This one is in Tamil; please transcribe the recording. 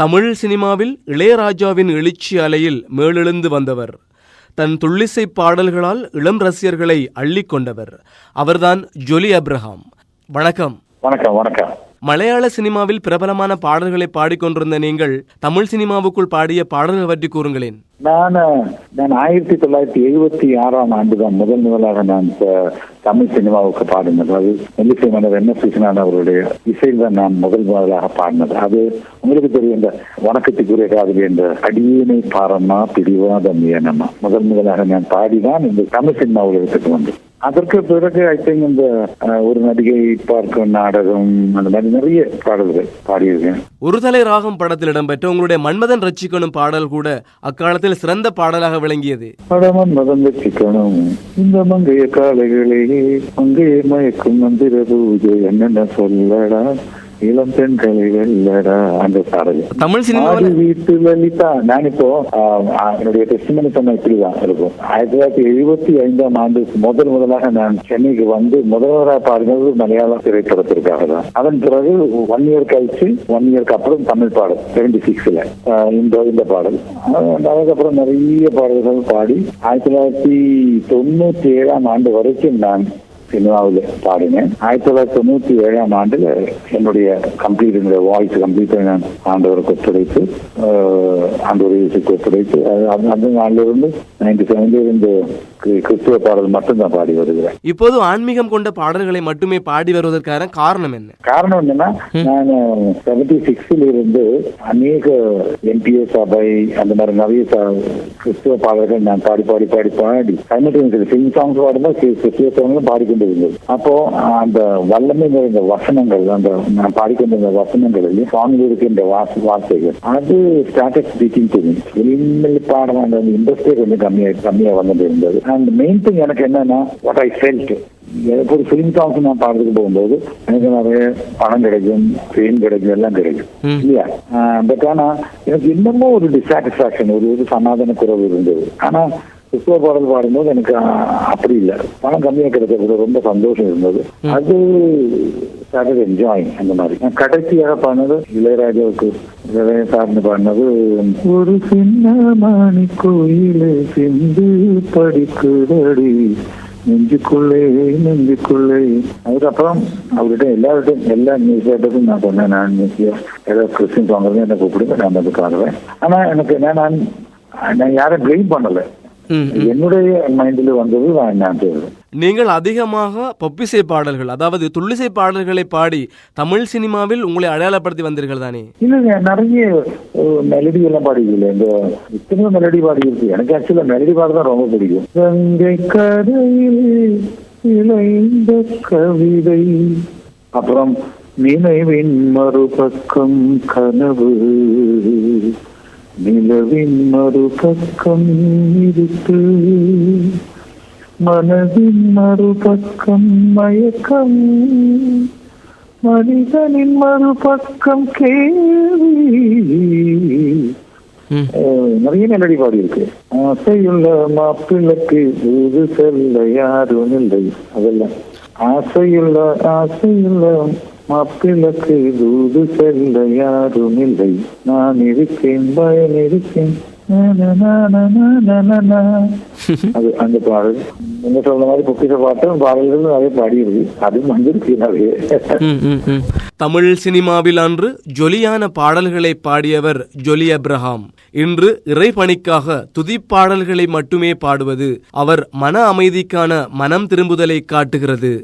தமிழ் சினிமாவில் இளையராஜாவின் எழுச்சி அலையில் மேலெழுந்து வந்தவர். தன் துள்ளிசை பாடல்களால் இளம் ரசிகர்களை அள்ளிக்கொண்டவர். அவர்தான் ஜொலி அப்ரஹாம். வணக்கம். வணக்கம். வணக்கம். மலையாள சினிமாவில் பிரபலமான பாடல்களை பாடிக்கொண்டிருந்த நீங்கள் தமிழ் சினிமாவுக்குள் பாடிய பாடல்கள் பற்றி கூறுங்களேன். நான் 1976 ஆண்டுதான் முதலாக நான் தமிழ் சினிமாவுக்கு பாடினது. அது மெல்லிசை மன்னர் என்ன கிருஷ்ணன் அவருடைய இசையில் தான் நான் முதலாக பாடினது. அது உங்களுக்கு தெரியும், இந்த வணக்கத்துக்குரிய காதலி என்ற அடியேனை பாரம்மா பிரிவாத மியனம்மா முதலாக நான் பாடிதான் இந்த தமிழ் சினிமா உலகத்துக்கு வந்தேன். அதற்கு பிறகு ஐ திங்க் இந்த ஒரு நடிகை பார்க்கும் நாடகம் அந்த மாதிரி நிறைய பாடல்கள் பாடியிருக்கேன். ஒரு தலை ராகம் படத்தில் இடம்பெற்ற உங்களுடைய மன்மதன் ரட்சிக்கணும் பாடல் கூட அக்காலத்தில் சிறந்த பாடலாக விளங்கியது. மன்மதன் ரட்சிக்கணும் இந்த மங்கைய காலைகளே மங்கைய மயக்கும் மந்திர பூஜை என்னென்ன சொல்லடா இளம் பெண்களை வெல்லடா அந்த பாடல். தமிழ் சினிமா வீட்டு லலிதா. நான் இப்போ என்னுடைய டெஸ்டிமனி சொன்ன இப்படிதான் இருக்கும். 1975 ஆண்டு முதலாக நான் சென்னைக்கு வந்து முதல்வராக பாடினது மலையாள திரைப்படத்திற்காக தான். அதன் பிறகு 1 இயர் கழிச்சு 1 இயருக்கு அப்புறம் தமிழ் பாடல் 76ல இந்த பாடல். அதுக்கப்புறம் நிறைய பாடல்கள் பாடி 1997 ஆண்டு வரைக்கும் நான் சினிமாவில் பாடினேன். 1997 ஆண்டுல என்னுடைய வாய்ஸ் கம்ப்ளீட் நான் ஆண்டவருக்கு ஒப்படைத்து ஆண்டவர் இயேசுக்கு ஒப்படைத்து அந்த நாளில இருந்து 97 இருந்து கிறிஸ்துவ பாடல் மட்டும் தான் பாடி வருகிறேன். இப்போது ஆன்மீகம் கொண்ட பாடல்களை மட்டுமே பாடி வருவதற்கான காரணம் என்ன? காரணம் என்னன்னா, நான் 76ல இருந்து அநேக NPA சபை அந்த மாதிரி நிறைய கிறிஸ்துவ பாடல்கள் நான் பாடி ஃபிலிம் சாங்ஸ் பாடும்போது கிறிஸ்துவ சாங்கும் பாடிக்கொண்டு இருந்தது. அப்போ அந்த வல்லமை நிறைந்த வசனங்கள், அந்த நான் பாடிக்கொண்டிருந்த வசனங்களில் சுவாமியில் இருக்கின்ற வார்த்தைகள் அது ஸ்டார்டட் ஸ்பீக்கிங் டு மீ. வெளியில் பாடம் அந்த இன்ட்ரெஸ்டே கொஞ்சம் கம்மியா வந்துட்டு இருந்தது. அண்ட் மெயின் திங் எனக்கு என்னன்னா, வாட் ஐ ஃபெல்ட், எனக்கு ஒரு ஃபிலிம் சாங்ஸ் நான் பாடுறதுக்கு போகும்போது எனக்கு நிறைய பணம் கிடைக்கும், ஃபேம் கிடைக்கும், எல்லாம் கிடைக்கும் இல்லையா. பட் ஆனா எனக்கு இன்னமும் ஒரு டிசாட்டிஸ்பாக்சன், ஒரு சமாதான குறைவு இருந்தது. ஆனா கிறிஸ்துவ பாடல் பாடும்போது எனக்கு அப்படி இல்லை, பணம் கம்மியா கிடைச்ச ரொம்ப சந்தோஷம் இருந்தது. அது ஸ்டார்டட் என்ஜாயிங். அந்த மாதிரி நான் கடைசியாக பாடினது இளையராஜாவுக்கு சார்ந்து பாடினது ஒரு சின்ன மாணி கோயிலே சிந்து படிக்குதடி நெஞ்சுக்குள்ளே. அதுக்கப்புறம் அவர்கிட்ட எல்லா நியூஸ் பேப்பர்ஸும் நான் சொன்னேன், நான் ஏதாவது கிறிஸ்டின் சாங் என்ன கூப்பிடுங்க, நான் வந்து பாடுவேன். ஆனா எனக்கு நான் யாரும் பிளேம் பண்ணல, என்னுடைய மைண்ட்ல வந்தது நான் சொல்றேன். நீங்கள் அதிகமாக பொப்பிசை பாடல்கள், அதாவது துள்ளிசை பாடல்களை பாடி தமிழ் சினிமாவில் உங்களை அடையாளப்படுத்தி வந்தீர்கள் தானே? இல்லைங்க, நிறைய மெலடி எல்லாம் பாடிக்கல. இந்த இத்தனையோ மெலடி பாடி இருக்கு. எனக்கு ஆக்சுவலா மெலடி பாடதான் ரொம்ப பிடிக்கும். கங்கை கரையில் இளைந்த கவிதை, அப்புறம் நினைவின் மறுபக்கம் கனவு, நிலவின் மறுபக்கம் இருட்டு, மனதின் மறுபக்கம் மயக்கம், மனிதனின் மறுபக்கம் கேள்வி. நிறைய மெலடி பாடி இருக்கு. ஆசையுள்ள மாப்பிள்ளைக்கு ஊது செல்ல யாரும் இல்லை. அதெல்லாம் ஆசையுள்ள மாப்பிள்ளைக்கு தூது செல்ல யாரும் இல்லை, நான் இருக்கேன் பயன் இருக்கேன். அது அந்த பாடல் நீங்க சொல்ற மாதிரி பொக்கிஷ பாடல்கள் நிறைய பாடியிருக்கு. அதுவும் வந்திருக்கு நிறைய. தமிழ் சினிமாவில் அன்று ஜொலியான பாடல்களை பாடியவர் ஜொலி அப்ரஹாம். இன்று இறைபணிக்காக துதிப்பாடல்களை மட்டுமே பாடுவது அவர் மன அமைதிக்கான மனம் திரும்புதலை காட்டுகிறது.